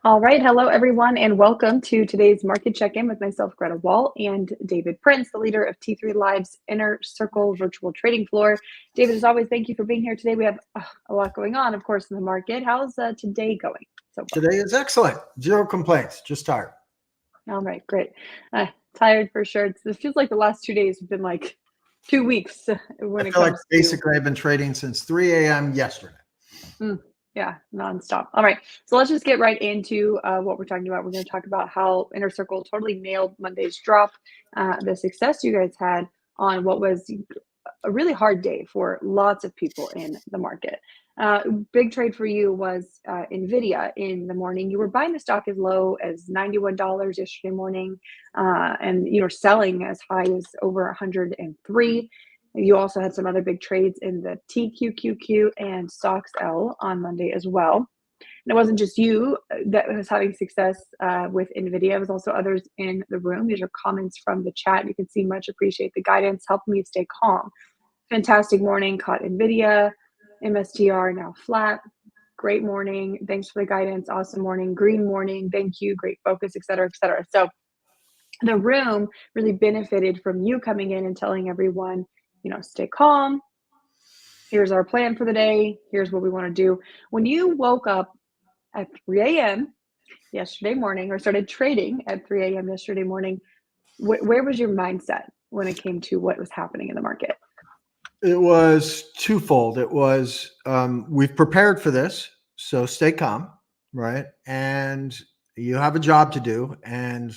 All right. Hello, everyone, and welcome to today's market check-in with myself, Greta Wall, and David Prince, the leader of T3 Live's Inner Circle virtual trading floor. David, as always, thank you for being here today. We have a lot going on, of course, in the market. How's today going so far? Today is excellent. Zero complaints. Just tired. All right, great. Tired for sure. This feels like the last 2 days have been like 2 weeks I when it feel like comes to basically I've been trading since 3 a.m. yesterday. Yeah, nonstop. All right, so let's just get right into what we're talking about. We're going to talk about how Inner Circle totally nailed Monday's drop, the success you guys had on what was a really hard day for lots of people in the market. Big trade for you was Nvidia in the morning. You were buying the stock as low as $91 yesterday morning, and you were selling as high as over 103. You also had some other big trades in the TQQQ and SOXL on Monday as well. And it wasn't just you that was having success with NVIDIA. It was also others in the room. These are comments from the chat. You can see much appreciate the guidance, helping me stay calm. Fantastic morning, caught NVIDIA, MSTR now flat. Great morning. Thanks for the guidance. Awesome morning. Green morning. Thank you. Great focus, et cetera, et cetera. So the room really benefited from you coming in and telling everyone, stay calm. Here's our plan for the day. Here's what we want to do. When you woke up at 3 a.m. yesterday morning or started trading at 3 a.m. yesterday morning, where was your mindset when it came to what was happening in the market? It was twofold. It was we've prepared for this, so stay calm, right? And you have a job to do. And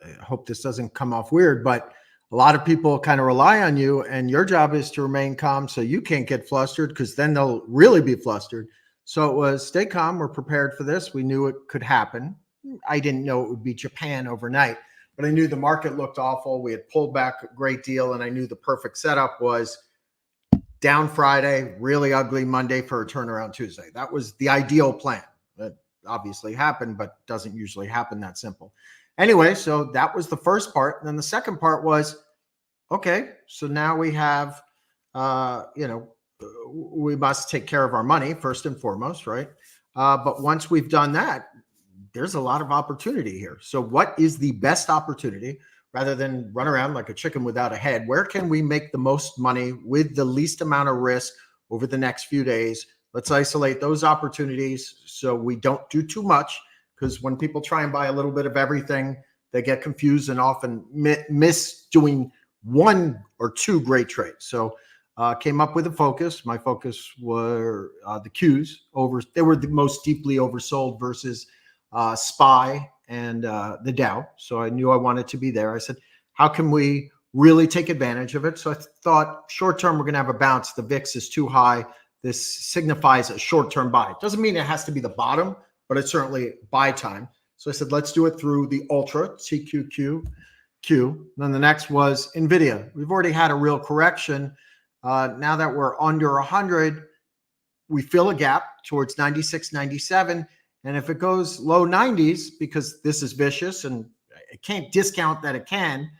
I hope this doesn't come off weird, but a lot of people kind of rely on you, and your job is to remain calm so you can't get flustered, because then they'll really be flustered. So it was stay calm. We're prepared for this. We knew it could happen. I didn't know it would be Japan overnight, but I knew the market looked awful. We had pulled back a great deal, and I knew the perfect setup was down Friday, really ugly Monday for a turnaround Tuesday. That was the ideal plan. That obviously happened, but doesn't usually happen that simple. Anyway, so that was the first part. And then the second part was, okay, so now we have, we must take care of our money first and foremost, right? But once we've done that, there's a lot of opportunity here. So what is the best opportunity? Rather than run around like a chicken without a head, where can we make the most money with the least amount of risk over the next few days? Let's isolate those opportunities so we don't do too much, because when people try and buy a little bit of everything, they get confused and often miss doing one or two great trades. So came up with a focus. My focus were the Qs. They were the most deeply oversold versus SPY and the Dow. So I knew I wanted to be there. I said, how can we really take advantage of it? So I thought short term, we're going to have a bounce. The VIX is too high. This signifies a short-term buy. It doesn't mean it has to be the bottom, but it's certainly buy time. So I said, let's do it through the Ultra, TQQQ. Then the next was Nvidia. We've already had a real correction. Now that we're under 100, we fill a gap towards 96, 97. And if it goes low 90s, because this is vicious, and I can't discount that it can,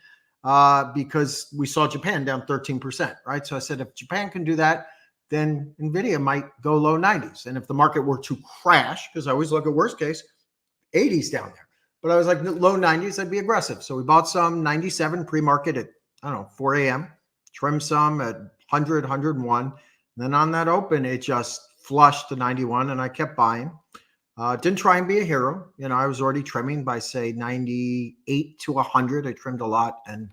because we saw Japan down 13%, right? So I said, if Japan can do that, then Nvidia might go low 90s. And if the market were to crash, because I always look at worst case, 80s down there. But I was like, low 90s, I'd be aggressive. So we bought some 97 pre-market at, 4 a.m., trimmed some at 100, 101. And then on that open, it just flushed to 91, and I kept buying. Didn't try and be a hero. I was already trimming by, say, 98 to 100. I trimmed a lot. And,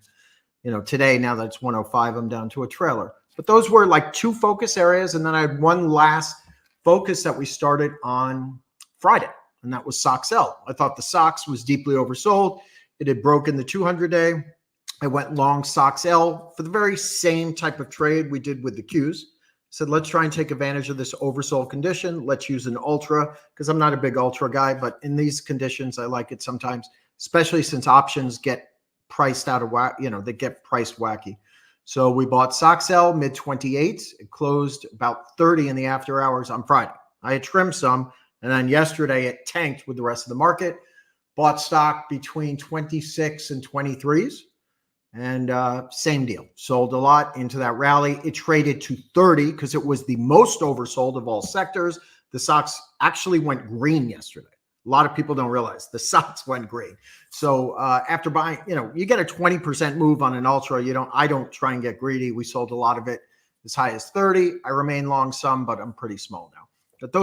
today, now that it's 105, I'm down to a trailer. But those were like two focus areas. And then I had one last focus that we started on Friday, and that was SOXL. I thought the SOX was deeply oversold. It had broken the 200-day. I went long SOXL for the very same type of trade we did with the Qs. Said, let's try and take advantage of this oversold condition. Let's use an ultra, because I'm not a big ultra guy, but in these conditions, I like it sometimes, especially since options get priced out of whack, they get priced wacky. So we bought SOXL mid 28s. It closed about 30 in the after hours on Friday. I had trimmed some, and then yesterday it tanked with the rest of the market. Bought stock between 26 and 23s. And same deal. Sold a lot into that rally. It traded to 30 because it was the most oversold of all sectors. The stocks actually went green yesterday. A lot of people don't realize the stocks went great. So after buying, you get a 20% move on an ultra. I don't try and get greedy. We sold a lot of it as high as 30. I remain long some, but I'm pretty small now. But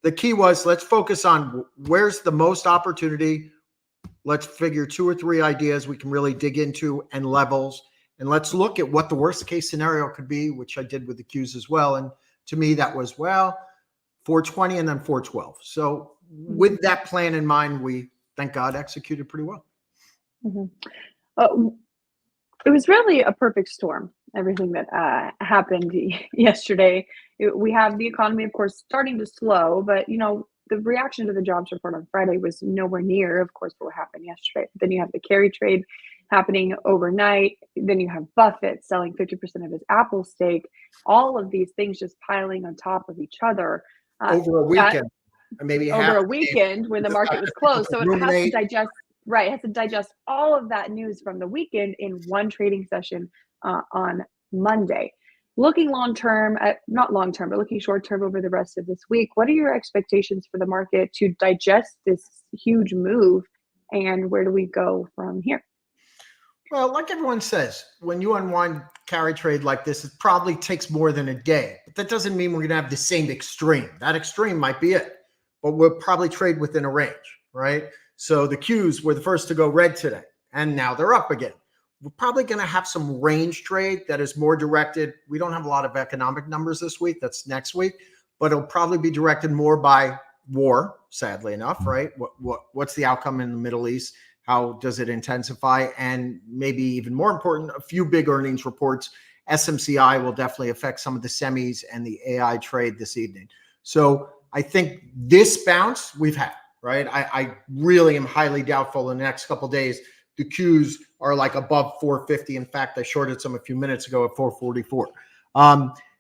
the key was, let's focus on where's the most opportunity. Let's figure 2 or 3 ideas we can really dig into and levels. And let's look at what the worst case scenario could be, which I did with the Qs as well. And to me, that was, 420 and then 412. So with that plan in mind, we, thank God, executed pretty well. It was really a perfect storm, everything that happened yesterday. We have the economy, of course, starting to slow, but, the reaction to the jobs report on Friday was nowhere near, of course, what happened yesterday. Then you have the carry trade happening overnight. Then you have Buffett selling 50% of his Apple stake. All of these things just piling on top of each other. Over a weekend. Maybe over a weekend when the market was closed. So it has to digest, right? It has to digest all of that news from the weekend in one trading session on Monday. Looking long term, not long term, but looking short term over the rest of this week, what are your expectations for the market to digest this huge move, and where do we go from here? Well, like everyone says, when you unwind carry trade like this, it probably takes more than a day. But that doesn't mean we're going to have the same extreme. That extreme might be it, but we'll probably trade within a range, right? So the Qs were the first to go red today, and now they're up again. We're probably going to have some range trade that is more directed. We don't have a lot of economic numbers this week. That's next week, but it'll probably be directed more by war, sadly enough, right? What's the outcome in the Middle East? How does it intensify? And maybe even more important, a few big earnings reports. SMCI will definitely affect some of the semis and the AI trade this evening. So I think this bounce we've had, right? I really am highly doubtful in the next couple of days the Qs are like above 450. In fact, I shorted some a few minutes ago at 444.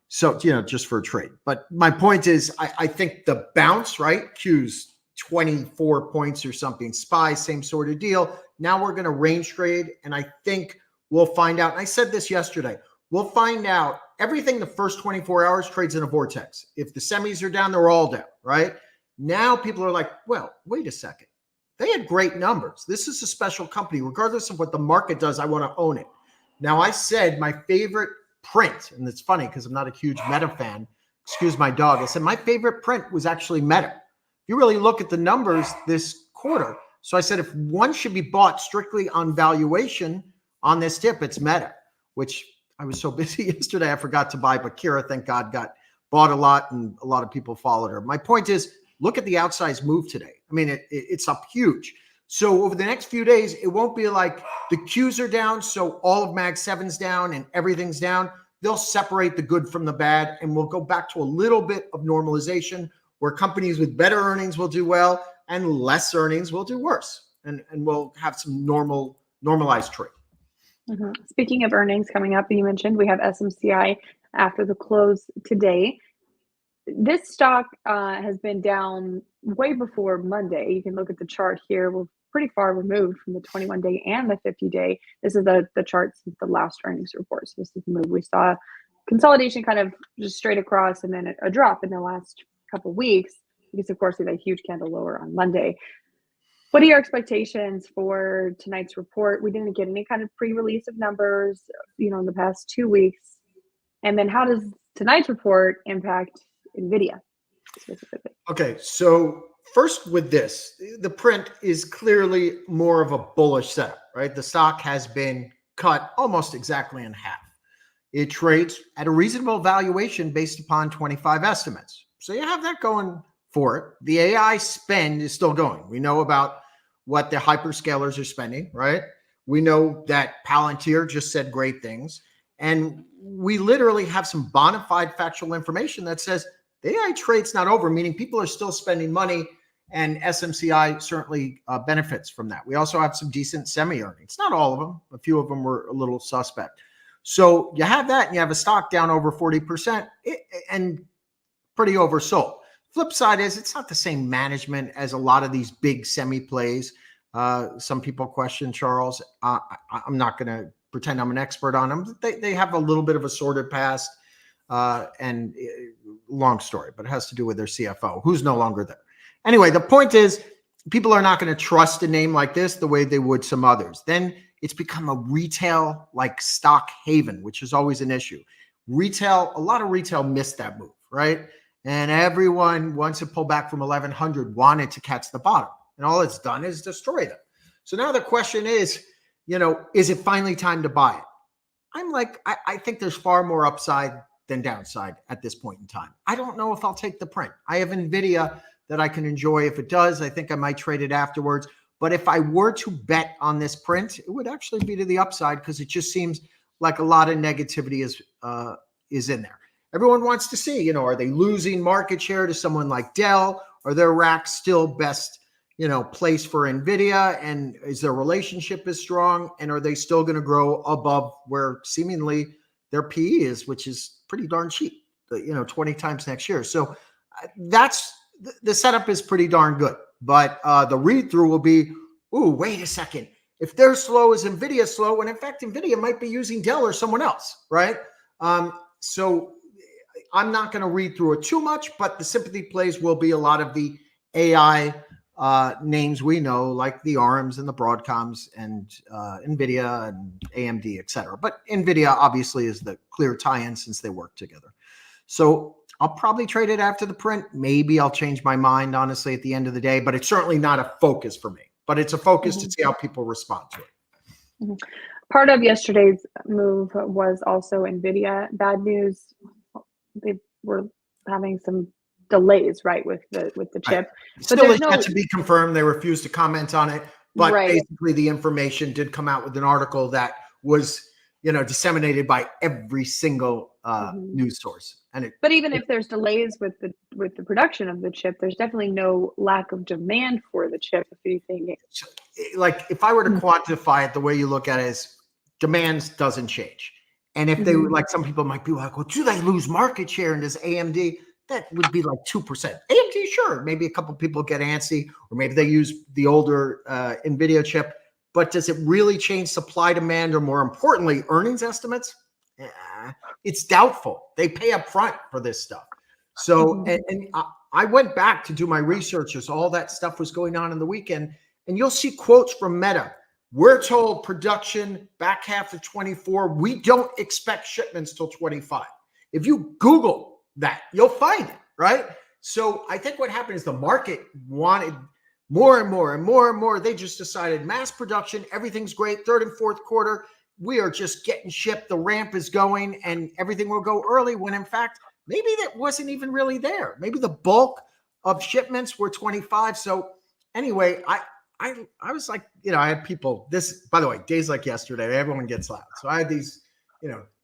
So, just for a trade. But my point is, I think the bounce, right? Qs 24 points or something. SPY, same sort of deal. Now we're going to range trade, and I think we'll find out. And I said this yesterday. We'll find out everything the first 24 hours trades in a vortex. If the semis are down, they're all down, right? Now people are like, well, wait a second. They had great numbers. This is a special company. Regardless of what the market does, I want to own it. Now, I said my favorite print, and it's funny because I'm not a huge Meta fan. Excuse my dog. I said my favorite print was actually Meta. If you really look at the numbers this quarter. So I said if one should be bought strictly on valuation on this dip, it's Meta, which I was so busy yesterday I forgot to buy. But Kira, thank God, got bought a lot, and a lot of people followed her. My point is, look at the outsized move today. I mean, it's up huge. So over the next few days, it won't be like the Qs are down, so all of Mag 7's down and everything's down. They'll separate the good from the bad, and we'll go back to a little bit of normalization where companies with better earnings will do well and less earnings will do worse. And we'll have some normalized trade. Mm-hmm. Speaking of earnings coming up, you mentioned we have SMCI after the close today. This stock has been down way before Monday. You can look at the chart here. We're pretty far removed from the 21-day and the 50-day. This is the chart since the last earnings report. So this is the move. We saw consolidation kind of just straight across and then a drop in the last couple of weeks because, of course, we had a huge candle lower on Monday. What are your expectations for tonight's report? We didn't get any kind of pre-release of numbers, in the past 2 weeks. And then how does tonight's report impact Nvidia specifically? Okay, so first with this, the print is clearly more of a bullish setup, right? The stock has been cut almost exactly in half. It trades at a reasonable valuation based upon 25 estimates. So you have that going for it. The AI spend is still going. We know about what the hyperscalers are spending, right? We know that Palantir just said great things. And we literally have some bona fide factual information that says the AI trade's not over, meaning people are still spending money, and SMCI certainly benefits from that. We also have some decent semi earnings. Not all of them. A few of them were a little suspect. So you have that, and you have a stock down over 40% and pretty oversold. Flip side is it's not the same management as a lot of these big semi plays. Some people question Charles. I'm not going to pretend I'm an expert on them. They have a little bit of a sordid past. And long story, but it has to do with their CFO, who's no longer there. Anyway, the point is people are not going to trust a name like this the way they would some others. Then it's become a retail like stock haven, which is always an issue. Retail, a lot of retail missed that move, right? And everyone, once it pulled back from 1100, wanted to catch the bottom. And all it's done is destroy them. So now the question is, is it finally time to buy it? I'm like, I think there's far more upside than downside at this point in time. I don't know if I'll take the print. I have Nvidia that I can enjoy. If it does, I think I might trade it afterwards. But if I were to bet on this print, it would actually be to the upside because it just seems like a lot of negativity is in there. Everyone wants to see, are they losing market share to someone like Dell? Are their racks still best, place for Nvidia? And is their relationship as strong? And are they still going to grow above where seemingly their PE is, which is pretty darn cheap, 20 times next year. So that's the setup is pretty darn good. But the read-through will be, ooh, wait a second. If they're slow, is Nvidia slow? When in fact, Nvidia might be using Dell or someone else, right? So I'm not going to read through it too much, but the sympathy plays will be a lot of the AI names we know, like the ARMs and the Broadcoms and Nvidia and AMD, et cetera. But Nvidia obviously is the clear tie-in since they work together. So I'll probably trade it after the print. Maybe I'll change my mind, honestly, at the end of the day, but it's certainly not a focus for me. But it's a focus to see how people respond to it. Part of yesterday's move was also Nvidia. Bad news. They were having some delays, right, with the chip. Right. But still is yet to be confirmed. They refused to comment on it. But right. basically the information did come out with an article that was, disseminated by every single news source. But even if there's delays with the production of the chip, there's definitely no lack of demand for the chip. If you think, like, if I were to quantify it, the way you look at it is demand doesn't change. And if they like, some people might be like, well, do they lose market share in this AMD? That would be like 2%. AMD, sure. Maybe a couple of people get antsy, or maybe they use the older Nvidia chip. But does it really change supply demand, or more importantly, earnings estimates? It's doubtful. They pay up front for this stuff. So, and I went back to do my research as all that stuff was going on in the weekend, and you'll see quotes from Meta. We're told production back half of 24. We don't expect shipments till 25. If you Google that, you'll find it, right? So I think what happened is the market wanted more and more and more and more. They just decided mass production, everything's great. Third and fourth quarter, we are just getting shipped. The ramp is going and everything will go early, when in fact, maybe that wasn't even really there. Maybe the bulk of shipments were 25. So anyway, I was like, I had people, this, by the way, days like yesterday, everyone gets loud. So I had these,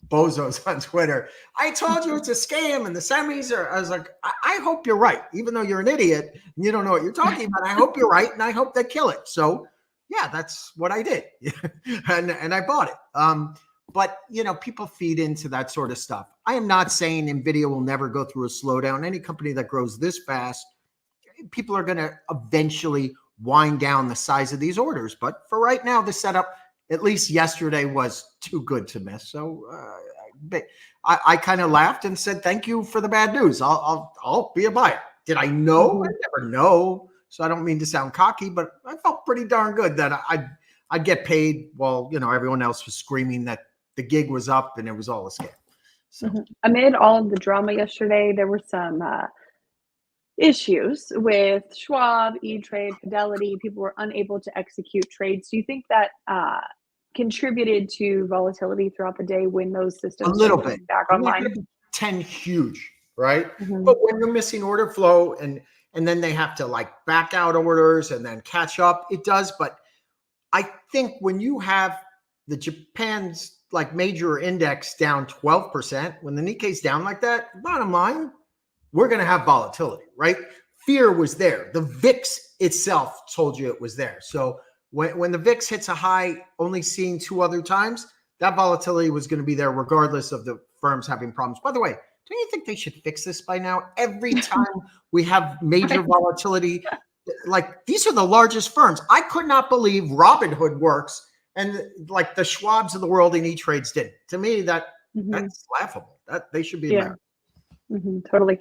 bozos on Twitter. I told you it's a scam and the semis are, I was like, I hope you're right. Even though you're an idiot and you don't know what you're talking about, I hope you're right. And I hope they kill it. So yeah, that's what I did. and I bought it. But, people feed into that sort of stuff. I am not saying Nvidia will never go through a slowdown. Any company that grows this fast, people are going to eventually wind down the size of these orders. But for right now, the setup, at least yesterday, was too good to miss. So I kind of laughed and said, thank you for the bad news. I'll be a buyer. Did I know? I never know. So I don't mean to sound cocky, but I felt pretty darn good that I'd get paid while, everyone else was screaming that the gig was up and it was all a scam. So amid all of the drama yesterday, there were some issues with Schwab, E-Trade, Fidelity. People were unable to execute trades. Do you think that contributed to volatility throughout the day when those systems a little bit back online? 10 huge, right? But when you're missing order flow and then they have to like back out orders and then catch up, it does. But I think when you have the Japan's like major index down 12%, when the Nikkei's down like that, bottom line, we're going to have volatility, right? Fear was there. The VIX itself told you it was there. So when the VIX hits a high, only seen 2 other times, that volatility was going to be there regardless of the firms having problems. By the way, don't you think they should fix this by now? Every time we have major volatility, like these are the largest firms. I could not believe Robinhood works and like the Schwabs of the world and E-Trades did. To me, that's laughable. That they should be embarrassed. Totally.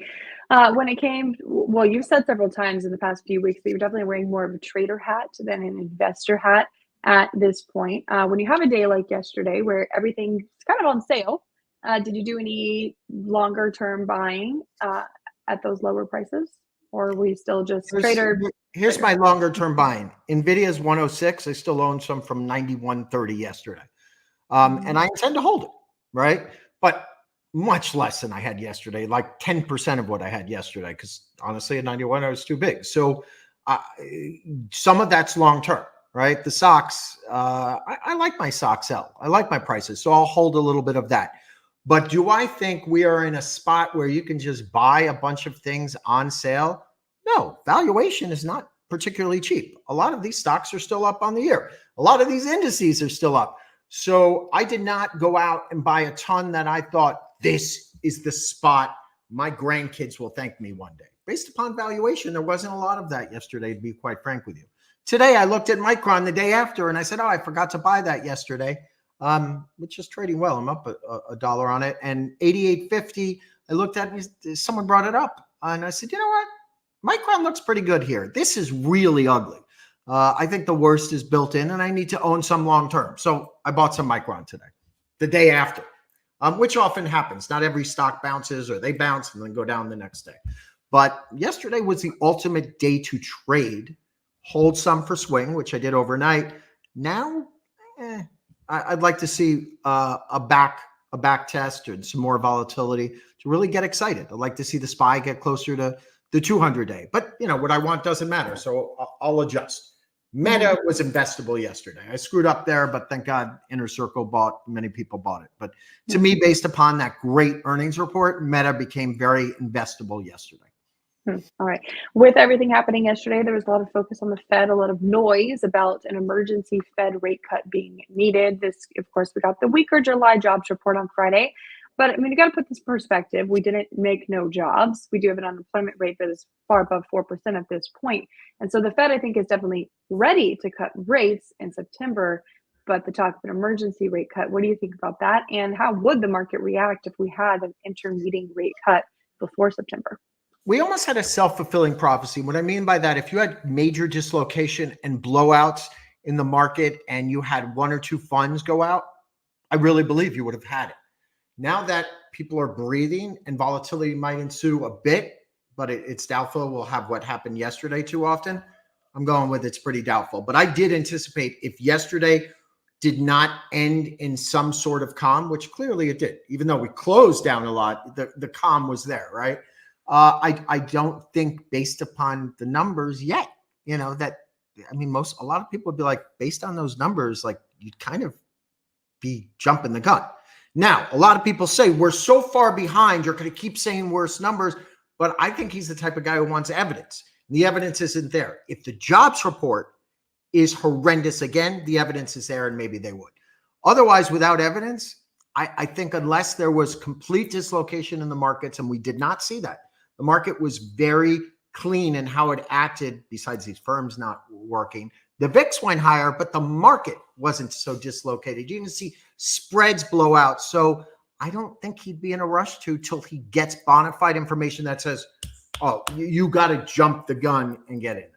When it came, well, you've said several times in the past few weeks that you're definitely wearing more of a trader hat than an investor hat at this point. When you have a day like yesterday where everything's kind of on sale, did you do any longer term buying at those lower prices? Or were you still just Here's, here's trader? my longer term buying. Nvidia's 106. I still own some from 91.30 yesterday. And I intend to hold it, right? But much less than I had yesterday, like 10% of what I had yesterday, because honestly, at 91, I was too big. So some of that's long term, right? The stocks, I like my stock sell. I like my prices. So I'll hold a little bit of that. But do I think we are in a spot where you can just buy a bunch of things on sale? No, valuation is not particularly cheap. A lot of these stocks are still up on the year. A lot of these indices are still up. So I did not go out and buy a ton that I thought this is the spot. My grandkids will thank me one day. Based upon valuation, there wasn't a lot of that yesterday, to be quite frank with you. Today, I looked at Micron the day after and I said, oh, I forgot to buy that yesterday, which is trading well. I'm up a dollar on it. And 88.50, I looked at it, someone brought it up. And I said, you know what? Micron looks pretty good here. This is really ugly. I think the worst is built in and I need to own some long term. So I bought some Micron today, the day after, which often happens. Not every stock bounces or they bounce and then go down the next day. But yesterday was the ultimate day to trade, hold some for swing, which I did overnight. Now, I'd like to see a back test and some more volatility to really get excited. I'd like to see the SPY get closer to the 200-day. But, you know, what I want doesn't matter. So I'll adjust. Meta was investable yesterday. I screwed up there, but thank God Inner Circle many people bought it. But to me, based upon that great earnings report, Meta became very investable yesterday. All right. With everything happening yesterday, there was a lot of focus on the Fed, a lot of noise about an emergency Fed rate cut being needed. This, of course, we got the weaker July jobs report on Friday. But I mean, you got to put this in perspective. We didn't make no jobs. We do have an unemployment rate that is far above 4% at this point. And so the Fed, I think, is definitely ready to cut rates in September. But the talk of an emergency rate cut, what do you think about that? And how would the market react if we had an intermediate rate cut before September? We almost had a self-fulfilling prophecy. What I mean by that, if you had major dislocation and blowouts in the market and you had one or two funds go out, I really believe you would have had it. Now that people are breathing and volatility might ensue a bit, but it's doubtful we'll have what happened yesterday too often. I'm going with it's pretty doubtful. But I did anticipate if yesterday did not end in some sort of calm, which clearly it did, even though we closed down a lot, the calm was there, right? I don't think based upon the numbers yet, you know, that, I mean, a lot of people would be like, based on those numbers, like you'd kind of be jumping the gun. Now, a lot of people say we're so far behind, you're going to keep saying worse numbers, but I think he's the type of guy who wants evidence. The evidence isn't there. If the jobs report is horrendous again, the evidence is there and maybe they would. Otherwise, without evidence, I think unless there was complete dislocation in the markets, and we did not see that, the market was very clean in how it acted, besides these firms not working. The VIX went higher, but the market wasn't so dislocated. You can see spreads blow out. So I don't think he'd be in a rush till he gets bona fide information that says, oh, you got to jump the gun and get in there.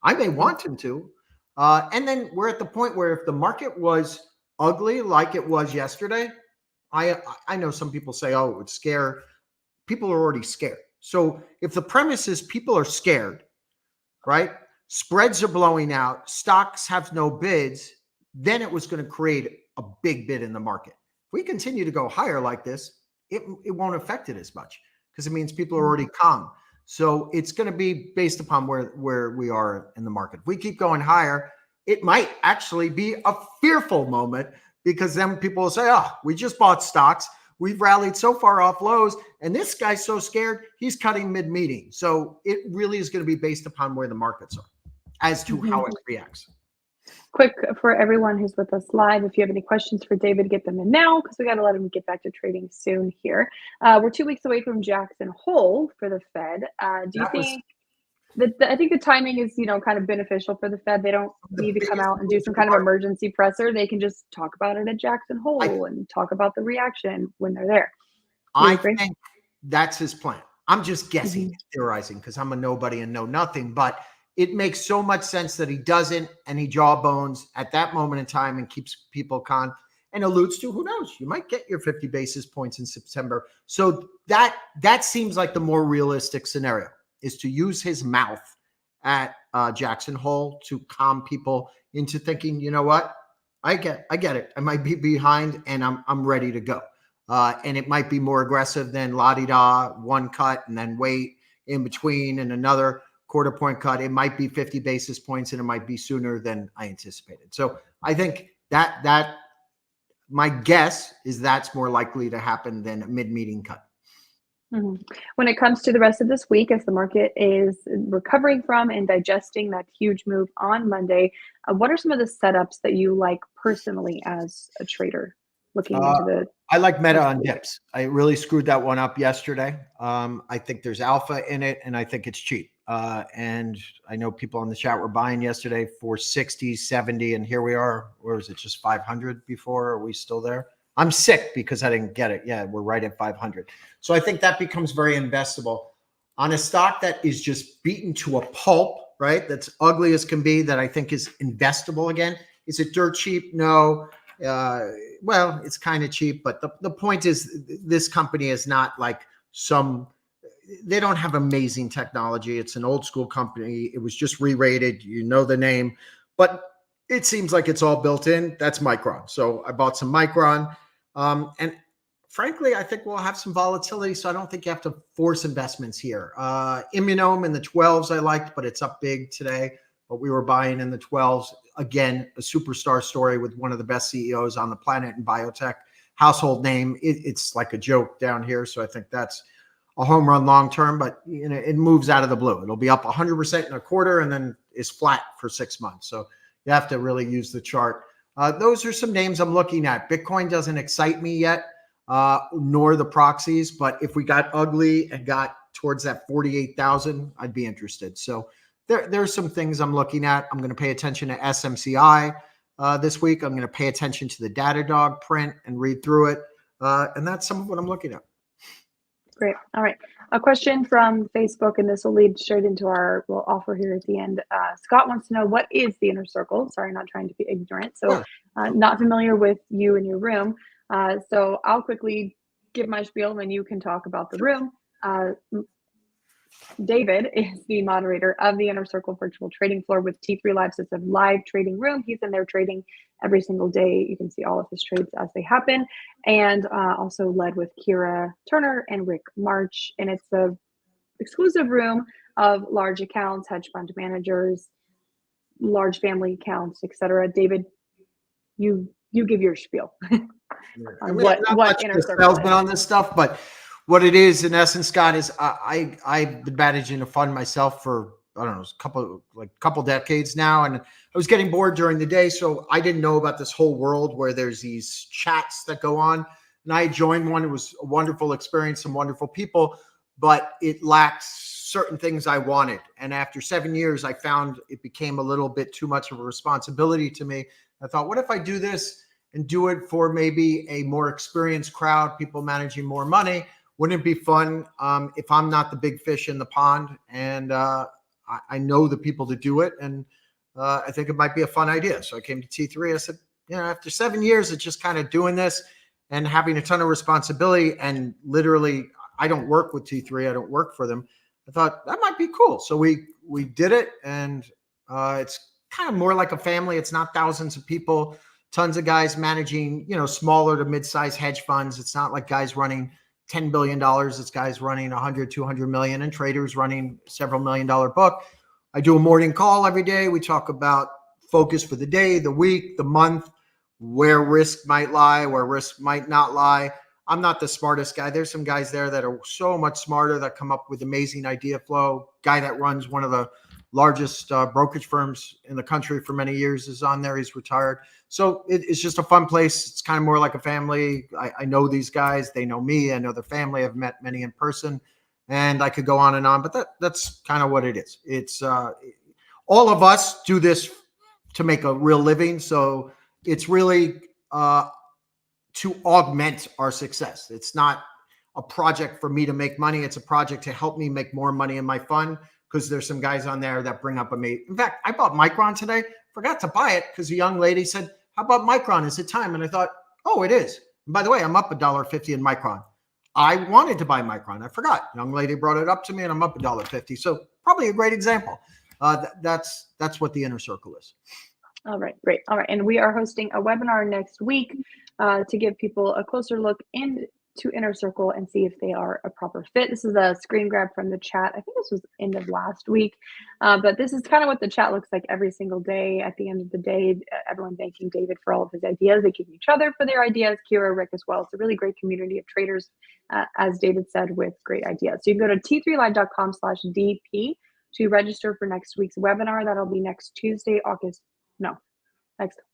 I may want him to. And then we're at the point where if the market was ugly like it was yesterday, I know some people say, oh, it would scare. People are already scared. So if the premise is people are scared, right? Spreads are blowing out, stocks have no bids, then it was going to create a big bid in the market. If we continue to go higher like this, it won't affect it as much because it means people are already calm. So it's going to be based upon where we are in the market. If we keep going higher, it might actually be a fearful moment because then people will say, oh, we just bought stocks. We've rallied so far off lows, and this guy's so scared, he's cutting mid-meeting. So it really is going to be based upon where the markets are as to how it reacts. Quick for everyone who's with us live, if you have any questions for David, get them in now because we got to let him get back to trading soon here. We're 2 weeks away from Jackson Hole for the Fed. Do you think I think the timing is, kind of beneficial for the Fed. They don't need to come out and do some kind of emergency presser. They can just talk about it at Jackson Hole and talk about the reaction when they're there. I think that's his plan. I'm just guessing, Mhm. theorizing, because I'm a nobody and know nothing, but it makes so much sense that he doesn't, and he jawbones at that moment in time and keeps people calm and alludes to, who knows, you might get your 50 basis points in September. So that seems like the more realistic scenario, is to use his mouth at Jackson Hole to calm people into thinking, you know what, I get it. I might be behind and I'm ready to go. And it might be more aggressive than la-di-da, one cut and then wait in between and another quarter point cut. It might be 50 basis points and it might be sooner than I anticipated. So I think that my guess is that's more likely to happen than a mid-meeting cut. Mhm. When it comes to the rest of this week, as the market is recovering from and digesting that huge move on Monday, what are some of the setups that you like personally as a trader looking Uh, into the I like Meta rest of on the week? dips. I really screwed that one up yesterday. I think there's alpha in it, and I think it's cheap. And I know people on the chat were buying yesterday for 60, 70, and here we are. Where is it? Just 500 before? Are we still there? I'm sick because I didn't get it. Yeah, we're right at 500. So I think that becomes very investable on a stock that is just beaten to a pulp, right? That's ugly as can be, that I think is investable again. Is it dirt cheap? No. Well, it's kind of cheap, but the point is, this company is not like they don't have amazing technology. It's an old school company. It was just re-rated. You know the name, but it seems like it's all built in. That's Micron. So I bought some Micron. And frankly, I think we'll have some volatility. So I don't think you have to force investments here. Immunome in the 12s I liked, but it's up big today. But we were buying in the 12s. Again, a superstar story with one of the best CEOs on the planet in biotech. Household name. It's like a joke down here. So I think that's a home run long term, but you know, it moves out of the blue. It'll be up 100% in a quarter and then is flat for 6 months. So you have to really use the chart. Those are some names I'm looking at. Bitcoin doesn't excite me yet, nor the proxies. But if we got ugly and got towards that 48,000, I'd be interested. So there's some things I'm looking at. I'm going to pay attention to SMCI this week. I'm going to pay attention to the Datadog print and read through it. And that's some of what I'm looking at. Great. All right. A question from Facebook, and this will lead straight into our little offer here at the end. Scott wants to know, what is the inner circle? Sorry, not trying to be ignorant. So, Yeah. not familiar with you and your room. So I'll quickly give my spiel, and you can talk about the room. David is the moderator of the Inner Circle virtual trading floor with T3 Live. So it's a live trading room. He's in there trading every single day. You can see all of his trades as they happen. And also led with Kira Turner and Rick March. And it's the exclusive room of large accounts, hedge fund managers, large family accounts, etc. David, you give your spiel I on mean, I'm not what much Inner of a Circle salesman is. on this stuff, but what it is, in essence, Scott, is I've been managing a fund myself for, I don't know, a couple decades now, and I was getting bored during the day, so I didn't know about this whole world where there's these chats that go on, and I joined one. It was a wonderful experience, some wonderful people, but it lacked certain things I wanted. And after 7 years, I found it became a little bit too much of a responsibility to me. I thought, what if I do this and do it for maybe a more experienced crowd, people managing more money? Wouldn't it be fun if I'm not the big fish in the pond, and I know the people to do it, and I think it might be a fun idea. So I came to T3. I said, after 7 years of just kind of doing this and having a ton of responsibility, and literally I don't work with T3, I don't work for them, I thought that might be cool. So we did it, and it's kind of more like a family. It's not thousands of people, tons of guys managing, smaller to mid-sized hedge funds. It's not like guys running $10 billion. It's guys running 100, 200 million, and traders running several $1 million book. I do a morning call every day. We talk about focus for the day, the week, the month, where risk might lie, where risk might not lie. I'm not the smartest guy. There's some guys there that are so much smarter, that come up with amazing idea flow. Guy that runs one of the largest brokerage firms in the country for many years is on there. He's retired. So it's just a fun place. It's kind of more like a family. I know these guys. They know me. I know their family. I've met many in person, and I could go on and on, but that's kind of what it is. It's all of us do this to make a real living. So it's really to augment our success. It's not a project for me to make money. It's a project to help me make more money in my fund, because there's some guys on there that bring up in fact, I bought Micron today, forgot to buy it because a young lady said, how about Micron? Is it time? And I thought, oh, it is. And by the way, I'm up $1.50 in Micron. I wanted to buy Micron. I forgot. Young lady brought it up to me and I'm up $1.50. So probably a great example. That's what the inner circle is. All right, great. All right, and we are hosting a webinar next week to give people a closer look into Inner Circle and see if they are a proper fit. This is a screen grab from the chat. I think this was end of last week, but this is kind of what the chat looks like every single day. At the end of the day, everyone thanking David for all of his ideas. They give each other for their ideas, Kira, Rick as well. It's a really great community of traders, as David said, with great ideas. So you can go to t3live.com/DP to register for next week's webinar. That'll be next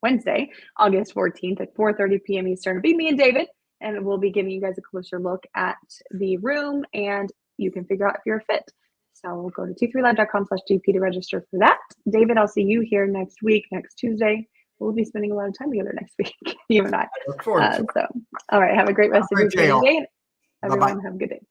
Wednesday, August 14th at 4:30 p.m. Eastern. It'll be me and David, and we'll be giving you guys a closer look at the room, and you can figure out if you're a fit. So we'll go to t3live.com/GP to register for that. David, I'll see you here next week, next Tuesday. We'll be spending a lot of time together next week, you and I. Look forward to it. So, all right, have a great rest of your day. Bye-bye. Everyone, have a good day.